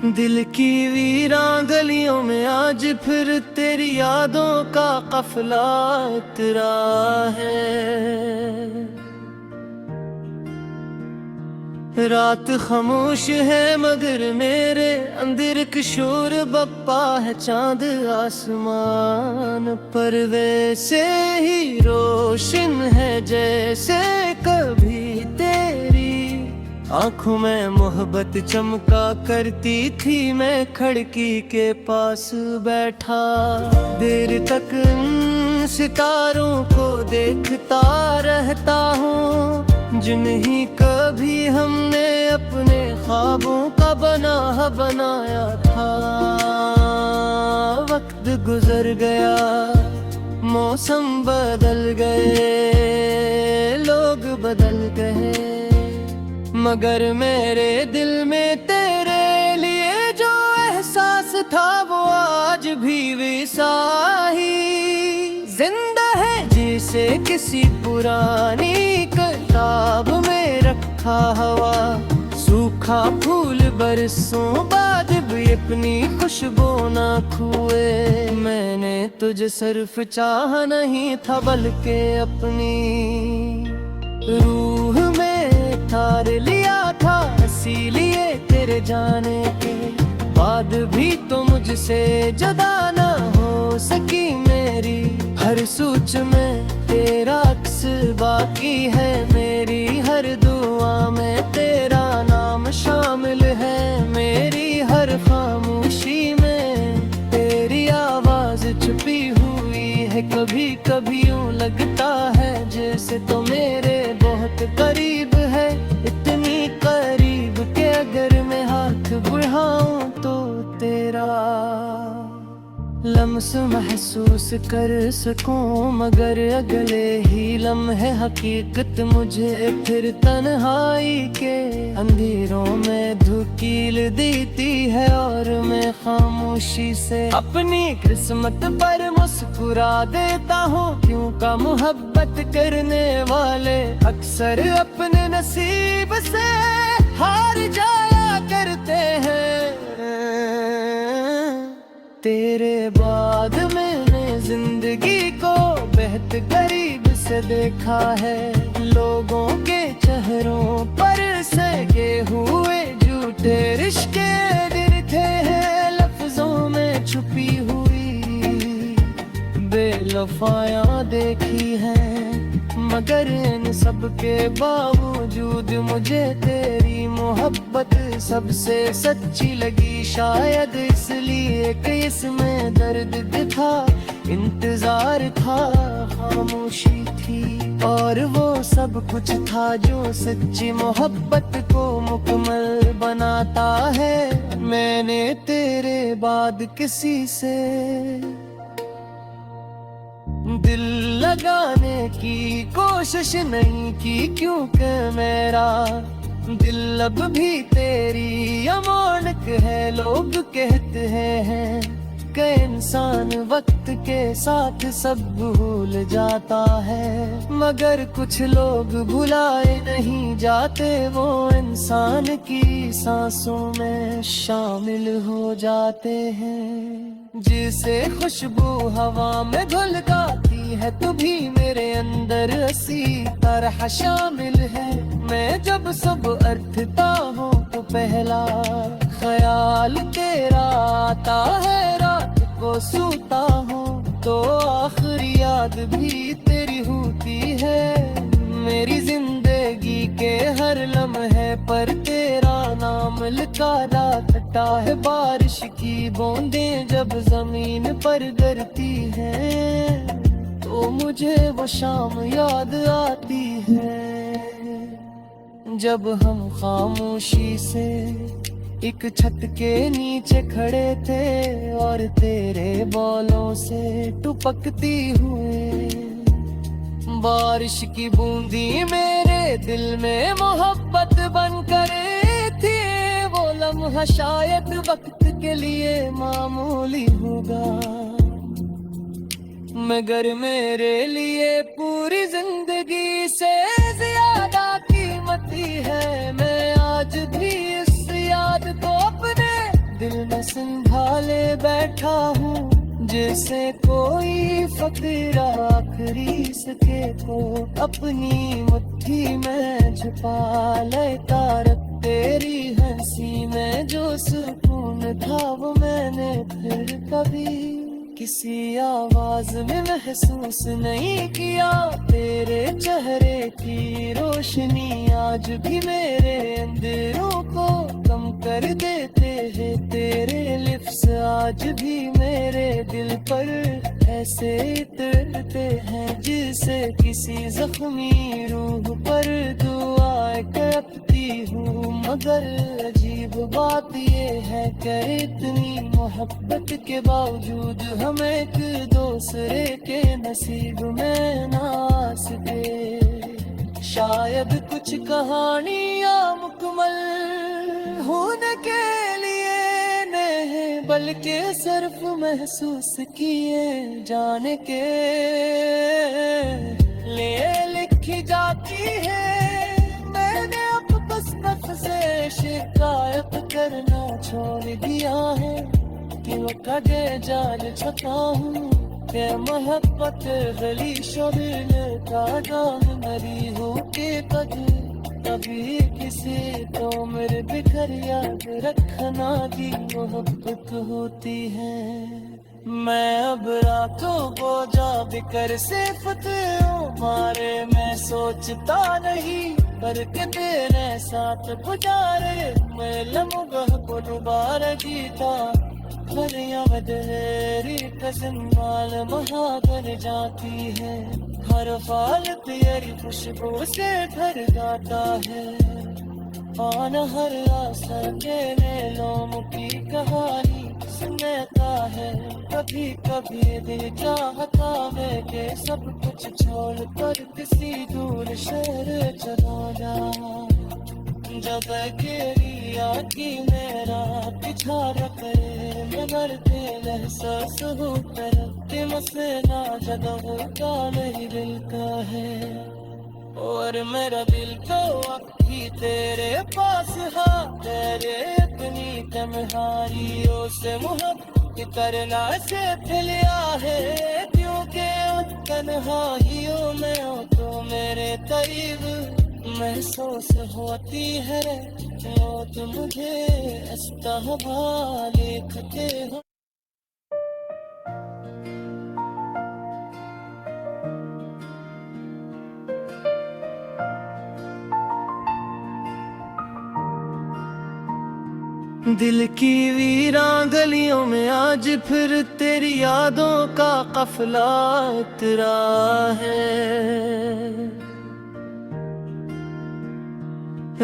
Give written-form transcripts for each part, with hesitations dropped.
दिल की वीरां गलियों में आज फिर तेरी यादों का काफिला इतरा है। रात खामोश है मगर मेरे अंदर किशोर बप्पा है। चांद आसमान पर वैसे ही रोशन है जैसे कभी तेरी आंखों में मोहब्बत चमका करती थी। मैं खिड़की के पास बैठा देर तक सितारों को देखता रहता हूँ जिन्हीं कभी हमने अपने ख्वाबों का बनाया था। वक्त गुजर गया, मौसम बदल गए, लोग बदल गए, मगर मेरे दिल में तेरे लिए जो एहसास था वो आज भी वैसा ही जिंदा है जिसे किसी पुरानी किताब में रखा हवा। सूखा फूल बरसों बाद भी अपनी खुशबू ना खोए। मैंने तुझे सिर्फ चाहा नहीं था बल्कि अपनी रूह में तार लिया था। इसीलिए तेरे जाने के बाद भी तो मुझसे जुदा ना हो सकी मेरी हर सोच में तेरा अक्स बाकी है। मेरी हर दुआ में तेरा नाम शामिल है। मेरी हर खामोशी में तेरी आवाज छुपी हुई है। कभी कभी यूं लगता है जैसे तो मेरे बहुत करीब है। इतनी करीब के अगर मैं हाथ बढ़ाऊं तो तेरा लम्स महसूस कर सकूं। मगर अगले ही लम्हे हकीकत मुझे फिर तन्हाई के अंधेरों में धुकील देती है। और मैं खामोशी से अपनी किस्मत पर मुस्कुरा देता हूँ। क्यों का मोहब्बत करने वाले अक्सर अपने नसीब से हार जाया करते हैं। तेरे बाद मैंने जिंदगी को बेहद करीब से देखा है। लोगों के चेहरों पर सगे हुए झूठे रिश्ते गिरते हैं। लफ्जों में छुपी हुई बेवफाइयां देखी हैं। मगर इन सब के बावजूद मुझे तेरी मोहब्बत सबसे सच्ची लगी। शायद इसलिए कि इसमें दर्द था, इंतजार था, खामोशी थी और वो सब कुछ था जो सच्ची मोहब्बत को मुकम्मल बनाता है। मैंने तेरे बाद किसी से दिल लगाने की कोशिश नहीं की। क्योंकि मेरा दिल अब भी तेरी अमानत है। लोग कहते हैं कि इंसान वक्त के साथ सब भूल जाता है। मगर कुछ लोग भुलाए नहीं जाते, वो इंसान की सांसों में शामिल हो जाते हैं। जिसे खुशबू हवा में घुल गाती है तू भी मेरे अंदर इसी तरह शामिल है। मैं जब सब अर्थता हूँ तो पहला ख्याल तेरा आता है। रात को सूता हूँ तो आखिरी याद भी तेरी होती है। मेरी जिंदगी के हर लम्हे पर तेरा नाम लिखा रहता है। बारिश की बूंदें जब जमीन पर गिरती हैं तो मुझे वो शाम याद आती है जब हम खामोशी से एक छत के नीचे खड़े थे और तेरे बालों से टपकती हुए बारिश की बूंदी मेरे दिल में मोहब्बत बन कर थी। वो लम्हा शायद वक्त के लिए मामूली होगा, मगर मेरे लिए पूरी जिंदगी से ज्यादा कीमती है। मैं आज भी इस याद को अपने दिल में संभाले बैठा हूँ, जैसे कोई फकीर आखिरी सके को अपनी मुट्ठी में छुपा लेता। रब तेरी हंसी में जो सुकून था वो मैंने फिर कभी किसी आवाज में महसूस नहीं किया। तेरे चेहरे की रोशनी आज भी मेरे अंदरों को कम कर देते हैं। तेरे लिप्स आज भी मेरे दिल पर ऐसे उतरते हैं, जिसे किसी जख्मी रूह पर दुआएं करती हूँ। मगर अजीब बात ये है कि इतनी मोहब्बत के बावजूद हम एक दूसरे के नसीब में ना आ सके। शायद कुछ कहानियाँ मुकम्मल होने के लिए नहीं, बल्कि सिर्फ महसूस किए जाने के लिए लिखी जाती है। मैंने अब बस नफ्स से शिकायत करना छोड़ दिया है कि वो कदे जान छुपा हूँ के मोहब्बत गली शबिल का दाम मरी हो के कभी किसी तो मेरे बिखर याद रखना की मोहब्बत होती है। मैं अब रातों को जा बिकर सिफत मारे मैं सोचता नहीं, करके तेरे साथ गुजारे मैं लम्हा को दोबारा जीता। हरिया बदरी कसम माल महागर जाती है, हर फाल तेरी खुशबू से भर जाता है। आन हर आशा तेरे लोम की कहानी सुनता है। कभी कभी दिल चाहता है कि सब कुछ छोड़ कर किसी दूर शहर चला जा। जब अकेली आकी मेरा पीछा करे मगर दिल एहसास हो कर मसे ना जगह का नहीं दिल का है। और मेरा दिल तो अभी तेरे पास है, तेरे इतनी तन्हाइयों से मोहब्बत करना से फिलिया है। क्योंकि उन तन्हाइयों में हो तो मेरे करीब महसूस होती है। वो तो मुझे इस्तेहबा लिखते हो। दिल की वीरान गलियों में आज फिर तेरी यादों का काफिला उतरा है।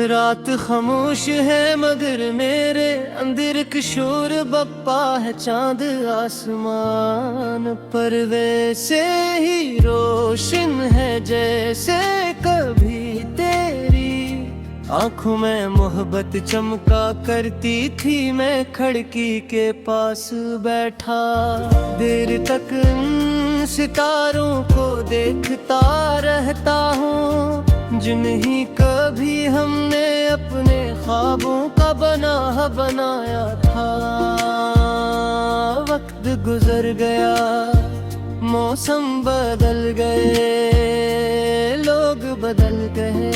रात खामोश है मगर मेरे अंदर एक शोर बप्पा है। चांद आसमान पर वैसे ही रोशन है जैसे कभी तेरी आंखों में मोहब्बत चमका करती थी। मैं खिड़की के पास बैठा देर तक सितारों को देखता रहता हूँ, जिन्हीं कभी हमने अपने ख्वाबों का बनाया था। वक्त गुजर गया, मौसम बदल गए, लोग बदल गए,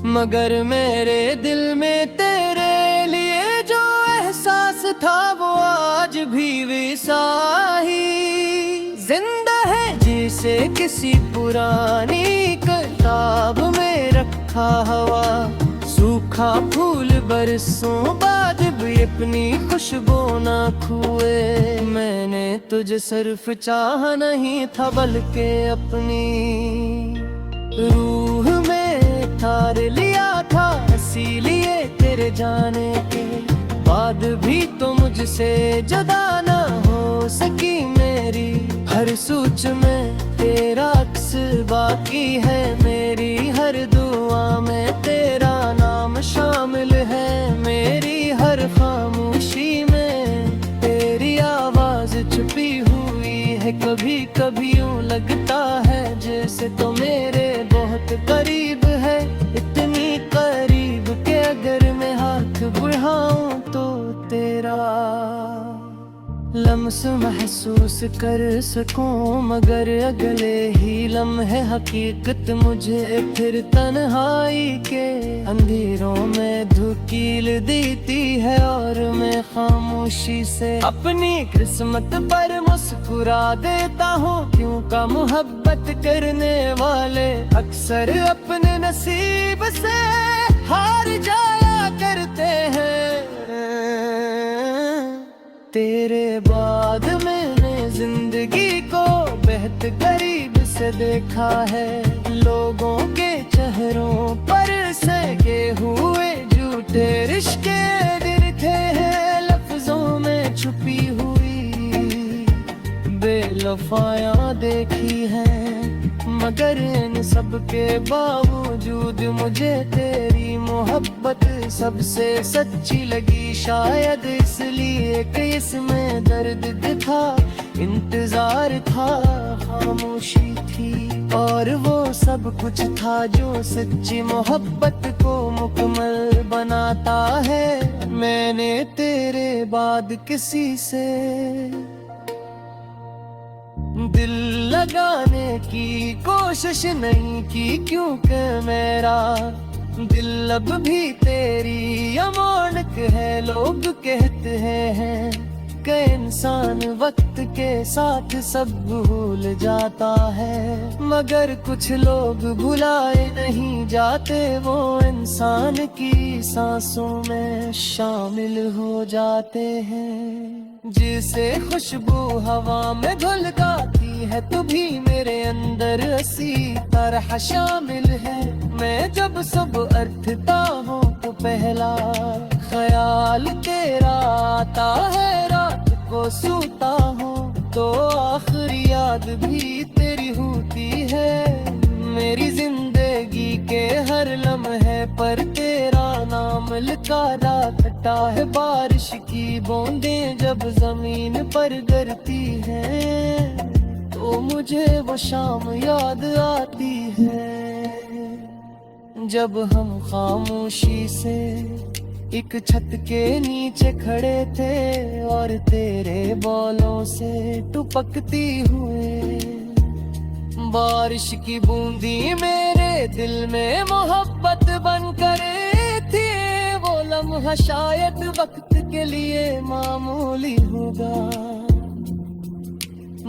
मगर मेरे दिल में तेरे लिए जो एहसास था वो आज भी वैसा ही जिंदा है, जिसे किसी पुरानी किताब में रखा हुआ सूखा फूल बरसों बाद भी अपनी खुशबू ना खोए। मैंने तुझे सिर्फ चाहा नहीं था बल्कि अपनी रूह में ठार लिया था। इसीलिए तेरे जाने के बाद भी तो मुझसे जुदा ना हो सकी मेरी हर सोच में तेरा अक्स बाकी है। मेरी हर दुआ में तेरा नाम शामिल है, मेरी हर खामोशी में तेरी आवाज छुपी हुई है। कभी कभी यूं लगता है जैसे तो मेरे बहुत करीब है, इतनी करीब के अगर मैं हाथ बढ़ाऊं तो तेरा लम्स महसूस कर सकूं, मगर अगले ही लम्हे हकीकत मुझे फिर तन्हाई के अंधेरों में धुकील देती है, और मैं खामोशी से अपनी किस्मत पर मुस्कुरा देता हूँ। क्यों का मोहब्बत करने वाले अक्सर अपने नसीब से हार जाया करते हैं। तेरे बाद मैंने जिंदगी को बेहद करीब से देखा है, लोगों के चेहरों पर सके हुए झूठे रिश्ते गिरते हैं, लफ्जों में छुपी हुई बेवफाइयां देखी हैं, मगर इन सब के बावजूद मुझे तेरी मोहब्बत सबसे सच्ची लगी। शायद इसलिए कि इसमें दर्द दिखा, इंतजार था, खामोशी थी, और वो सब कुछ था जो सच्ची मोहब्बत को मुकम्मल बनाता है। मैंने तेरे बाद किसी से दिल लगाने की कोशिश नहीं की, क्योंकि मेरा दिल अब भी तेरी अमानत है। लोग कहते हैं कि इंसान वक्त के साथ सब भूल जाता है, मगर कुछ लोग भुलाए नहीं जाते, वो इंसान की सांसों में शामिल हो जाते हैं। जिसे खुशबू हवा में घुल गाती है, तू भी मेरे अंदर इसी तरह शामिल है। मैं जब सब अर्थता हूँ तो पहला ख्याल तेरा आता है, रात को सोता हूँ तो आखिरी याद भी तेरी होती है। मेरी जिंदगी के हर लम्हे पर तेरा नाम लिखा रहता है, बारिश की बूंदें जब जमीन पर गिरती हैं तो मुझे वो शाम याद आती है, जब हम खामोशी से एक छत के नीचे खड़े थे और तेरे बोलों से टपकती हुए बारिश की बूंदी मेरे दिल में मोहब्बत बन करे थी। वो लम्हा शायद वक्त के लिए मामूली होगा,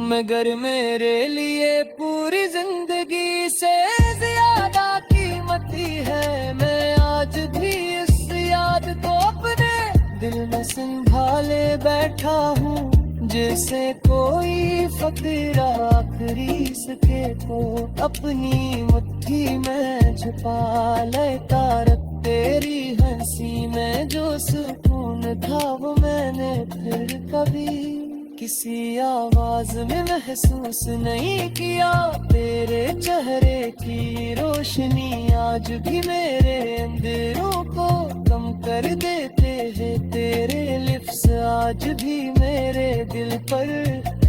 मगर मेरे लिए पूरी जिंदगी से ज्यादा कीमती है। मैं आज भी इस याद को अपने दिल में संभाले बैठा हूँ, जैसे कोई फकीर आखिरी सके को अपनी मुट्ठी में छुपा लेता। तेरी हंसी में जो सुकून था वो मैंने फिर कभी किसी आवाज में महसूस नहीं किया। तेरे चेहरे की रोशनी आज भी मेरे अंधेरों को कम कर देते हैं। तेरे लिप्स आज भी मेरे दिल पर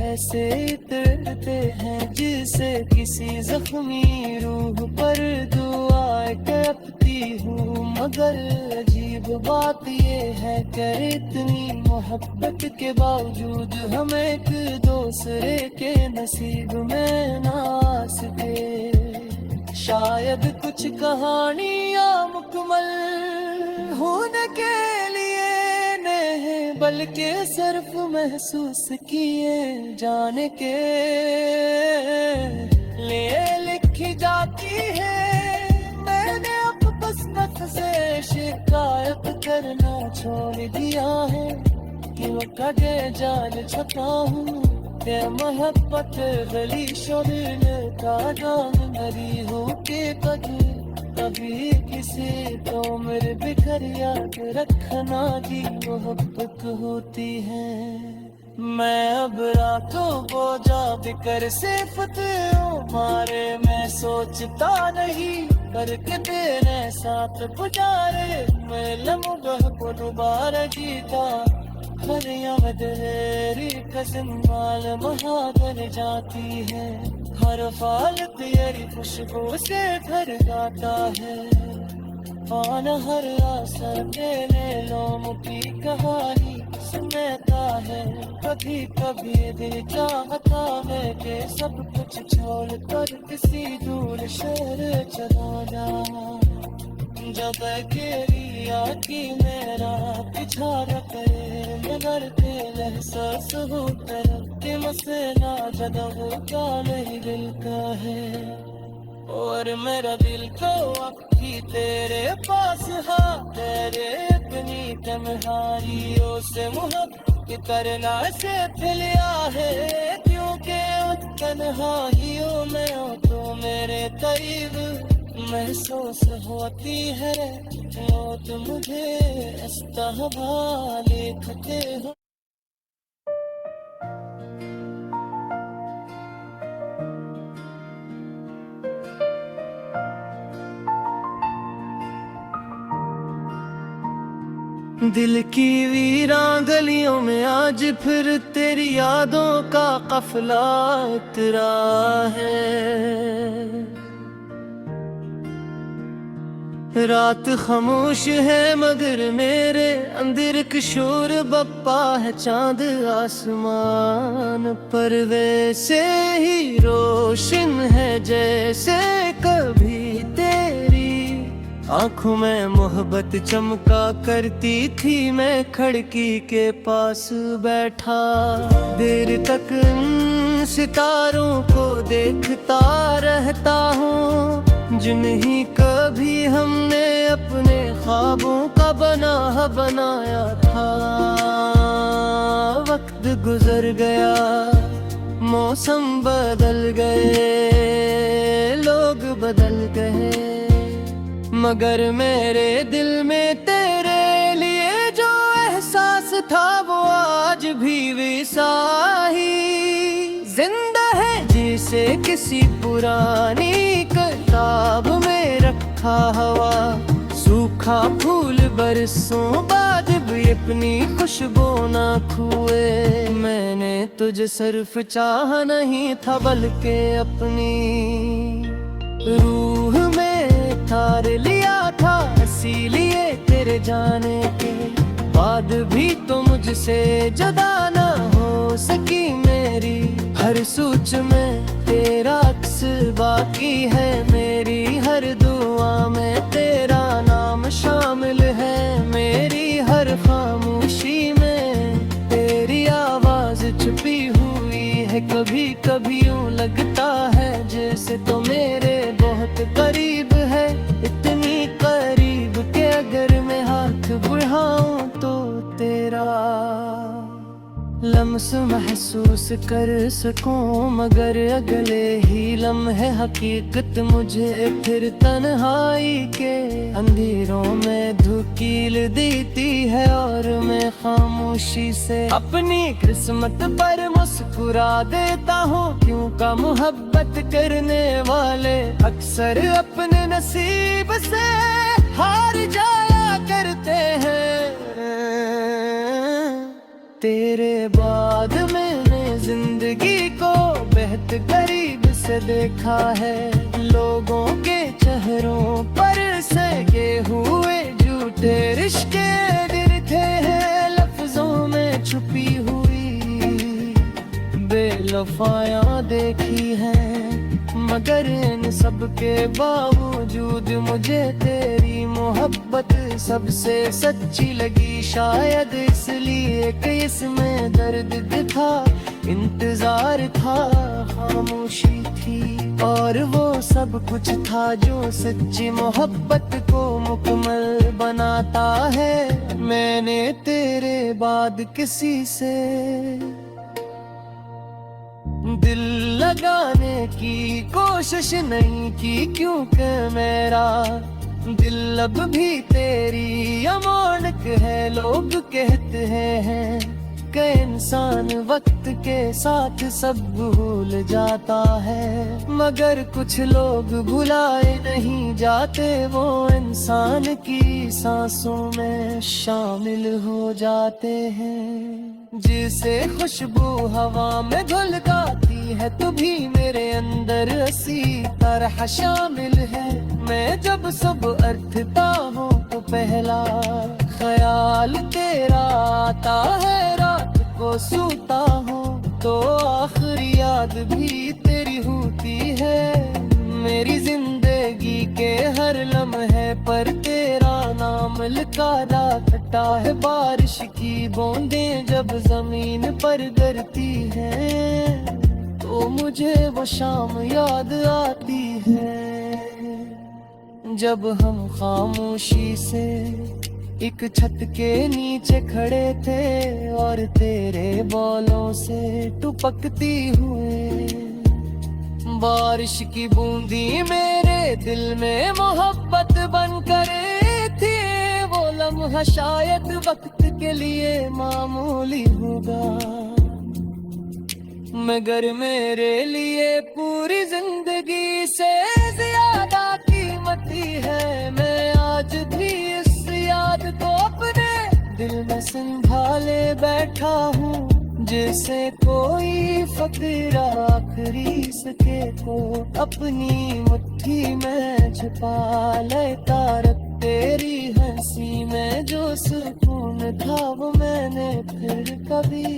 ऐसे उतरते हैं, जिसे किसी जख्मी रूह पर दुआएं करती हूँ। मगर अजीब बात ये है कि इतनी मोहब्बत के बावजूद हम एक दूसरे के नसीब में ना आ सके। शायद कुछ कहानियाँ मुकम्मल होने के लिए नहीं, बल्कि सिर्फ महसूस किए जाने के लिए लिखी जाती है। मैंने अब किस्मत से शिकायत करना छोड़ दिया है, कि वो कटे जान छुपा हूँ ते मोहब्बत गली शोरन का नाम मरी हो के कभी किसी तो मेरे बिखर याद रखना की मोहब्बत होती है। मैं अब रातों बोझा बिकर सिर्फ मारे मैं सोचता नहीं, करके तेरे साथ गुजारे मैं लम्हा को दोबारा जीता। हर याद तेरी कसम माल महागर जाती है, हर फाल तेरी खुशबू से घर गाता है। पान हर आसर तेरे लोम की कहानी सुनाता है। कभी कभी दिल चाहता है कि सब कुछ छोड़ कर किसी दूर शहर चला जा। जब अकेली आँखी मेरा पिछाड़ा करे मगर दिल एहसास हो तरफ के मसला जदबों का नहीं दिल का है। और मेरा दिल तो अब भी तेरे पास है, तेरे अपनी तन्हाइयों से मुहब्बत करना से फिलिया है। क्योंकि उन तन्हाइयों में हो तो मेरे करीब महसूस होती है मौत मुझे इस्तहबा लिखते हो। दिल की वीरान गलियों में आज फिर तेरी यादों का काफिला उतरा है। रात खामोश है मगर मेरे अंदर किशोर बप्पा है। चांद आसमान पर वैसे ही रोशन है जैसे कभी तेरी आंखों में मोहब्बत चमका करती थी। मैं खिड़की के पास बैठा देर तक सितारों को देखता रहता हूँ जिन्हीं कभी हमने अपने ख्वाबों का बनाया था। वक्त गुजर गया, मौसम बदल गए, लोग बदल गए, मगर मेरे दिल में तेरे लिए जो एहसास था वो आज भी वैसा ही जिंदा है जिसे किसी पुरानी किताब में रखा हुआ सूखा फूल बरसों बाद भी अपनी खुशबू ना खोए। मैंने तुझे सिर्फ चाहा नहीं था बल्कि अपनी रूह में थार लिया था। इसीलिए तेरे जाने के बाद भी तो मुझसे जुदा ना हो सकी मेरी हर सोच में तेरा अक्स बाकी है। मेरी हर दुआ में तेरा नाम शामिल है। मेरी हर खामोशी में तेरी आवाज छुपी हुई है। कभी कभी यूं लगता है जैसे तो मेरे बहुत करीब है, इतनी करीब के अगर मैं हाथ बढ़ाऊं तो तेरा लम्स महसूस कर सकूं। मगर अगले ही लम्हे हकीकत मुझे फिर तन्हाई के अंधेरों में धुकील देती है और मैं खामोशी से अपनी किस्मत पर मुस्कुरा देता हूँ। क्यों का मोहब्बत करने वाले अक्सर अपने नसीब से हार जाया करते हैं। तेरे बाद मैंने जिंदगी को बेहद करीब से देखा है। लोगों के चेहरों पर सगे हुए झूठे रिश्ते गिरते हैं। लफ्जों में छुपी हुई बेवफाइयां देखी हैं, मगर इन सब के बावजूद मुझे तेरी मोहब्बत सबसे सच्ची लगी। शायद इसलिए कि इसमें दर्द था, इंतजार था, खामोशी थी और वो सब कुछ था जो सच्ची मोहब्बत को मुकम्मल बनाता है। मैंने तेरे बाद किसी से दिल लगाने की कोशिश नहीं की, क्योंकि मेरा दिल अब भी तेरी अमानत है। लोग कहते हैं कि इंसान वक्त के साथ सब भूल जाता है, मगर कुछ लोग भुलाए नहीं जाते, वो इंसान की सांसों में शामिल हो जाते हैं। जिसे खुशबू हवा में धुल गाती है तो भी मेरे अंदर इसी तरह शामिल है। मैं जब सब अर्थता हूँ तो पहला ख्याल तेरा आता है। रात को सूता हूँ तो आखिरी याद भी तेरी होती है। मेरी जिंदगी के हर लम्हे पर तेरा नाम लिखा रहता है। बारिश की बूंदें जब जमीन पर गिरती हैं तो मुझे वो शाम याद आती है, जब हम खामोशी से एक छत के नीचे खड़े थे और तेरे बालों से टपकती हुए बारिश की बूंदी मेरे दिल में मोहब्बत बन कर थी। वो लम्हा शायद वक्त के लिए मामूली होगा, मगर मेरे लिए पूरी जिंदगी से ज्यादा कीमती है। मैं आज भी इस याद को अपने दिल में संभाले बैठा हूँ, जैसे कोई फकीर आखिरी सके को अपनी मुट्ठी में छुपा लेता। तेरी हंसी में जो सुकून था वो मैंने फिर कभी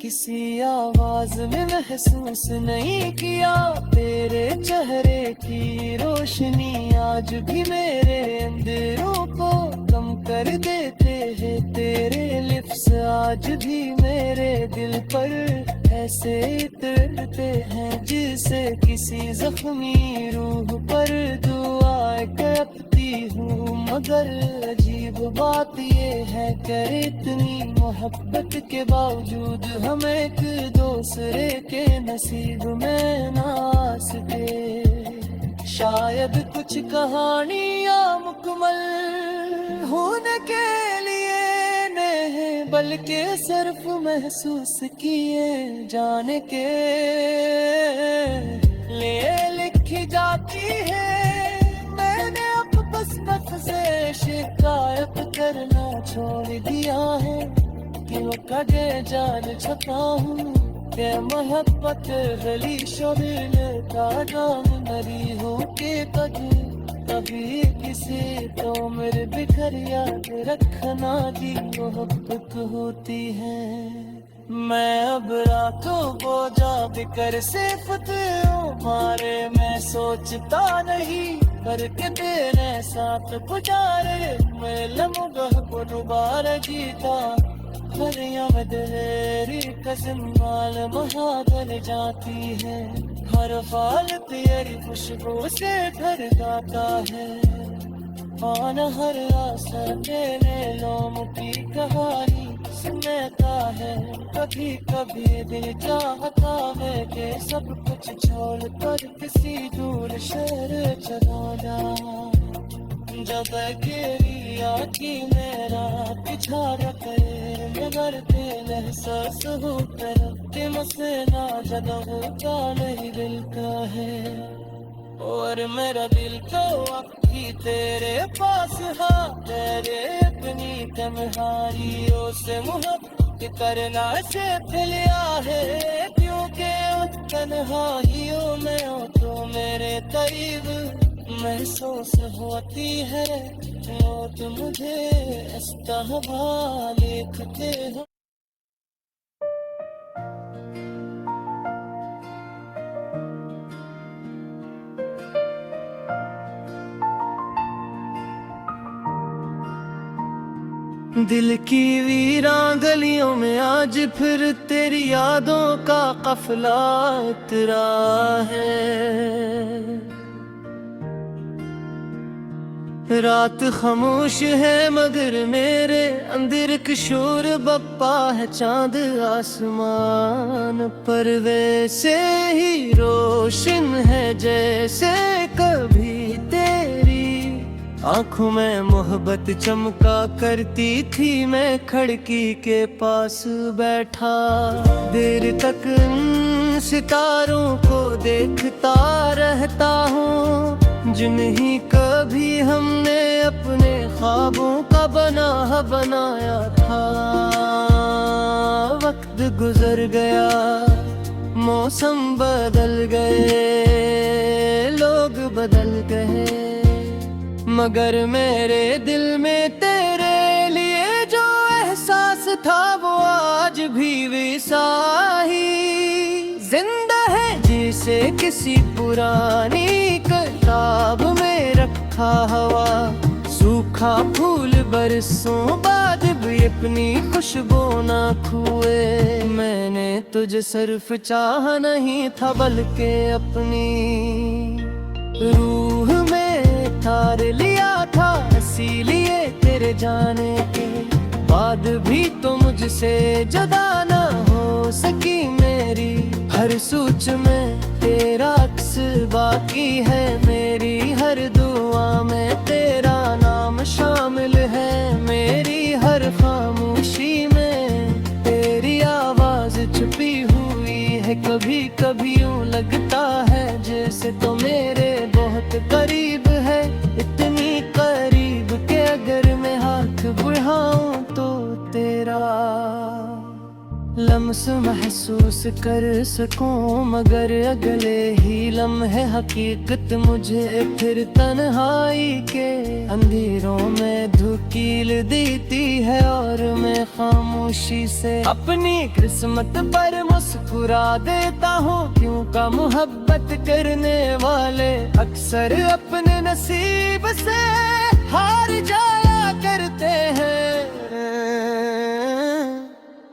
किसी आवाज में महसूस नहीं किया। तेरे चेहरे की रोशनी आज भी मेरे अंधेरों को कम कर देते हैं। तेरे लिप्स आज भी मेरे दिल पर ऐसे उतरते हैं जैसे किसी जख्मी रूह पर दुआएं करती हूँ। मगर अजीब बात ये है कि इतनी मोहब्बत के बावजूद हम एक दूसरे के नसीब में ना आ सके। शायद कुछ कहानियाँ मुकम्मल होने के लिए नहीं, बल्कि सिर्फ महसूस किए जाने के लिए लिखी जाती है। मैंने अब बस से शिकायत करना छोड़ दिया है कि वो कदे जान छपा हूँ के मोहब्बत गली शोरिल का नाम मरी हो के कभी किसी तो मेरे बिखर याद रखना की मोहब्बत होती है। मैं अब रातों को जाग कर सिर्फ तुम्हारे मैं सोचता नहीं, करके तेरे साथ गुजारे मैं लम्हा को दोबारा जीता। हरिया में तेरी कसम माल महादल जाती है, हर फाल तेरी खुशबू से घर गाता है। आन हर आशा तेरे लोम की कहानी सुनता है। कभी कभी दिल चाहता है कि सब कुछ छोड़ कर किसी दूर शहर चला जा। जब अकेली आँखी मेरा पीछा रखे मगर दिल एहसास हो कर मुझसे ना ज्यादा होता नहीं दिल का है। और मेरा दिल तो अब भी तेरे पास है, तेरे अपनी तन्हाइयों से मोहब्बत करना सिख लिया है। क्योंकि उन तन्हाइयों में हो तो मेरे करीब महसूस होती है। वो तो मुझे इस्तेमाल लिखते हो। दिल की वीरान गलियों में आज फिर तेरी यादों का काफिला उतरा है। रात खामोश है मगर मेरे अंदर किशोर बप्पा है। चांद आसमान पर वैसे ही रोशन है जैसे कभी तेरी आंखों में मोहब्बत चमका करती थी। मैं खिड़की के पास बैठा देर तक सितारों को देखता रहता हूँ, जिन्हीं कभी हमने अपने ख्वाबों का बनाया था। वक्त गुजर गया, मौसम बदल गए, लोग बदल गए, मगर मेरे दिल में तेरे लिए जो एहसास था वो आज भी वैसा ही जिंदा है जिसे किसी पुरानी किताब में रखा हवा। सूखा फूल बरसों बाद भी अपनी खुशबू ना खोए। मैंने तुझे सिर्फ चाहा नहीं था बल्कि अपनी रूह में तार लिया था, इसीलिए तेरे जाने के बाद भी तो मुझसे जुदा ना हो सकी मेरी हर सोच में तेरा अक्स बाकी है। मेरी हर दुआ में तेरा नाम शामिल है। मेरी हर खामोशी में तेरी आवाज छुपी हुई है। कभी कभी यूं लगता है जैसे तो मेरे बहुत करीब है, इतनी करीब के अगर मैं हाथ बढ़ाऊं तो तेरा लम्स महसूस कर सकूं। मगर अगले ही लम्हे हकीकत मुझे फिर तन्हाई के अंधेरों में धुकील देती है और मैं खामोशी से अपनी किस्मत पर मुस्कुरा देता हूँ। क्यों का मोहब्बत करने वाले अक्सर अपने नसीब से हार जाया करते हैं।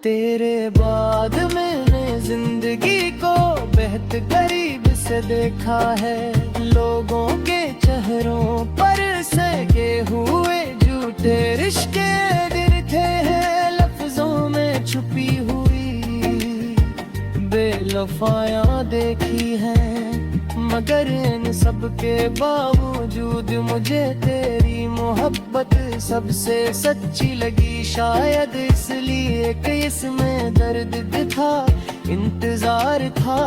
तेरे बाद मैंने जिंदगी को बेहद करीब से देखा है। लोगों के चेहरों पर सके हुए झूठे रिश्ते गिरते हैं। लफ्जों में छुपी हुई बेवफाइयां देखी हैं, मगर इन सब के बावजूद मुझे तेरी मोहब्बत सबसे सच्ची लगी। शायद इसलिए कि इसमें दर्द था, इंतजार था,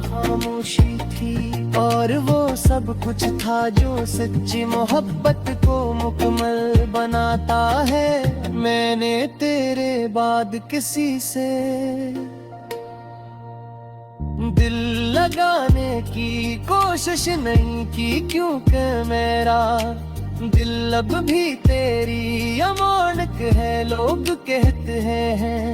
खामोशी थी और वो सब कुछ था जो सच्ची मोहब्बत को मुकम्मल बनाता है। मैंने तेरे बाद किसी से दिल लगाने की कोशिश नहीं की, क्योंकि मेरा दिल अब भी तेरी अमानत है। लोग कहते हैं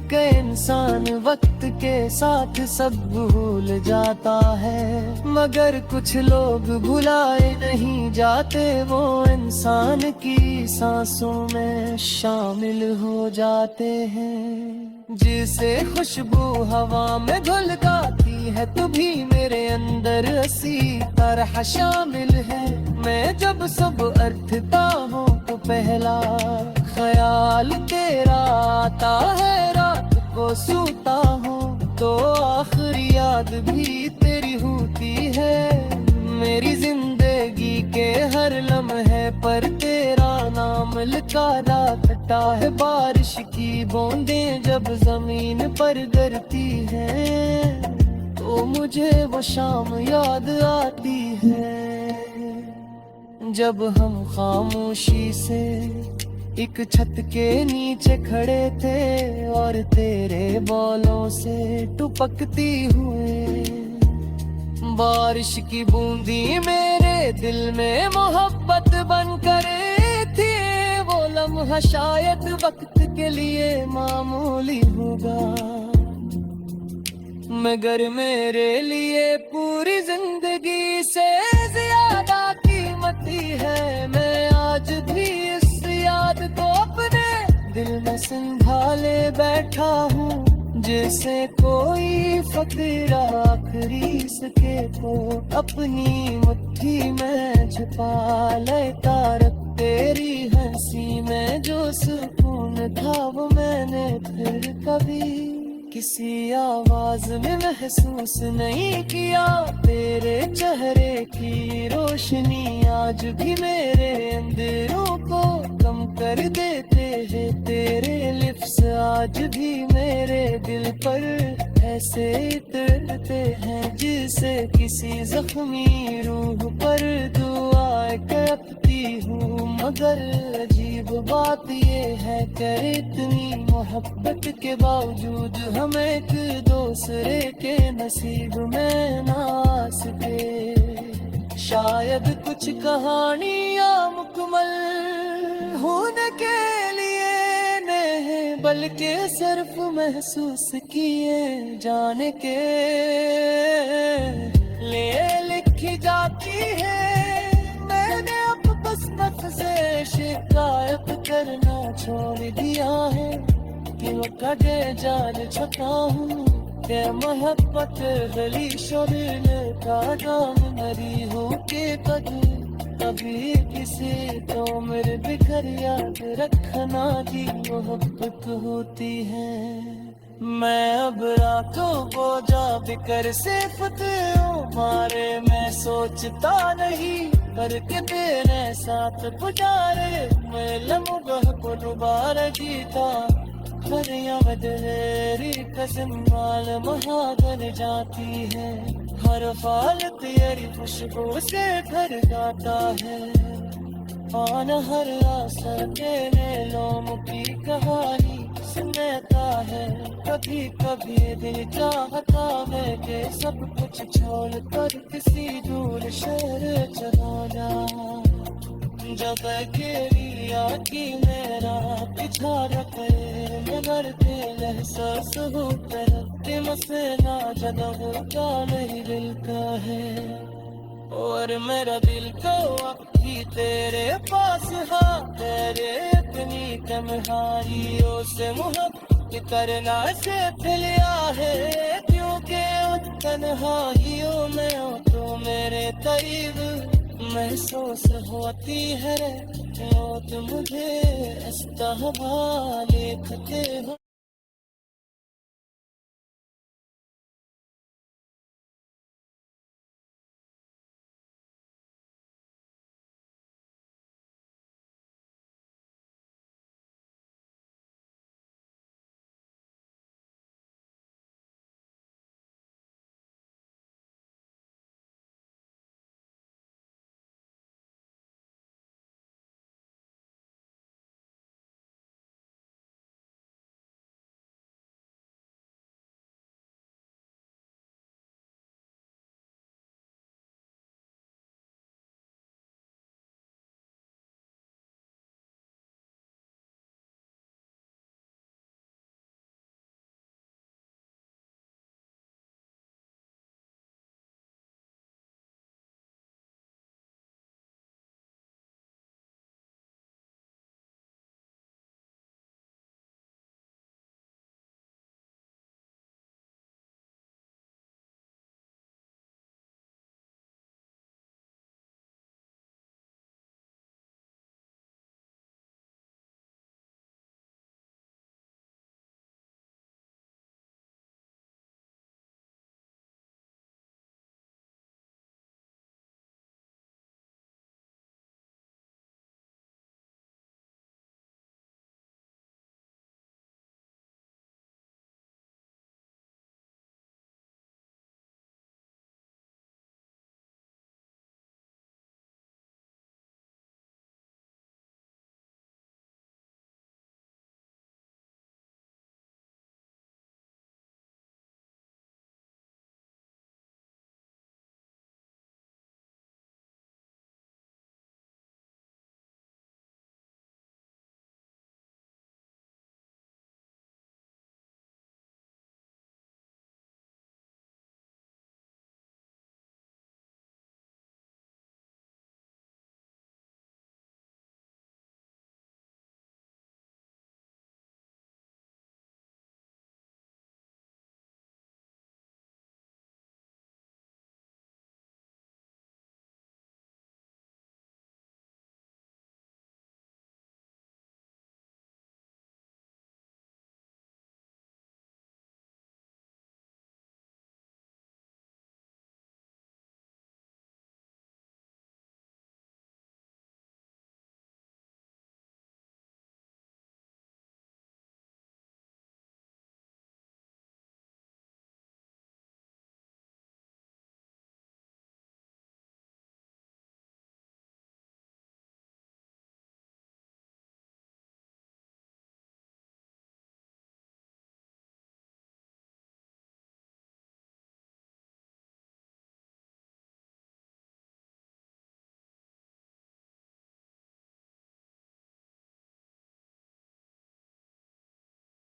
कि इंसान वक्त के साथ सब भूल जाता है, मगर कुछ लोग भुलाए नहीं जाते। वो इंसान की सांसों में शामिल हो जाते हैं। जिसे खुशबू हवा में घुल गाती है तू भी मेरे अंदर इसी तरह शामिल है। मैं जब सब अर्थता हूँ तो पहला ख्याल तेरा आता है। रात को सोता हूँ तो आखिरी याद भी तेरी होती है। मेरी जिंदगी के हर लम्हे पर तेरा नाम लिखा रहता है। बारिश की बूंदें जब जमीन पर गिरती हैं तो मुझे वो शाम याद आती है, जब हम खामोशी से एक छत के नीचे खड़े थे और तेरे बालों से टपकती हुए बारिश की बूंदी मेरे दिल में मोहब्बत बन कर थी। वो लम्हा शायद वक्त के लिए मामूली होगा, मगर मेरे लिए पूरी जिंदगी से ज्यादा कीमती है। मैं आज भी इस याद को अपने दिल में संभाले बैठा हूँ, जैसे कोई फकीर आखिरी सके को अपनी मुट्ठी में छुपा लेता। रख तेरी हंसी में जो सुकून था वो मैंने फिर कभी किसी आवाज में महसूस नहीं किया। तेरे चेहरे की रोशनी आज भी मेरे अंधेरों को कम कर देते हैं। तेरे लिप्स आज भी मेरे दिल पर ऐसे इतरते हैं जैसे किसी जख्मी रूह पर दुआएं करती हूँ। मगर अजीब बात ये है कि इतनी मोहब्बत के बावजूद हम एक दूसरे के नसीब में ना आ सके। शायद कुछ कहानियाँ मुकम्मल होने के लिए नहीं बल्कि दिल के सिर्फ महसूस किए जाने के लिए लिखी जाती है। मैंने अब बस नफ्स से शिकायत करना छोड़ दिया है कि वो कटे जान चुका हूँ के मोहब्बत गली शोरिल का नाम मरी हो के कभी किसी तो मेरे बिखर याद रखना की मोहब्बत होती है। मैं अब रातों को जा बिकर से फतेह मारे मैं सोचता नहीं करके तेरे साथ गुजारे मैं लम्हा को दोबारा जीता खरिया तेरी कसम माल महादर जाती है। हर फाल तेरी खुशबू से घर गाता है। पान हर आसर तेरे लोम की कहानी सुनता है। कभी कभी दिल चाहता है कि सब कुछ छोड़ कर किसी दूर शहर चला जा। जब अकेली आकी मेरा पीछा रखे मगर दिल एहसास हो करते मसला जदा होता नहीं दिल का है। और मेरा दिल तो अब ही तेरे पास है। तेरे इतनी तन्हाइयों से मोहब्बत करना सिख लिया है क्योंकि उन तन्हाइयों में हो तो मेरे करीब महसूस होती है। तो मुझे इस तरह लिखते हो।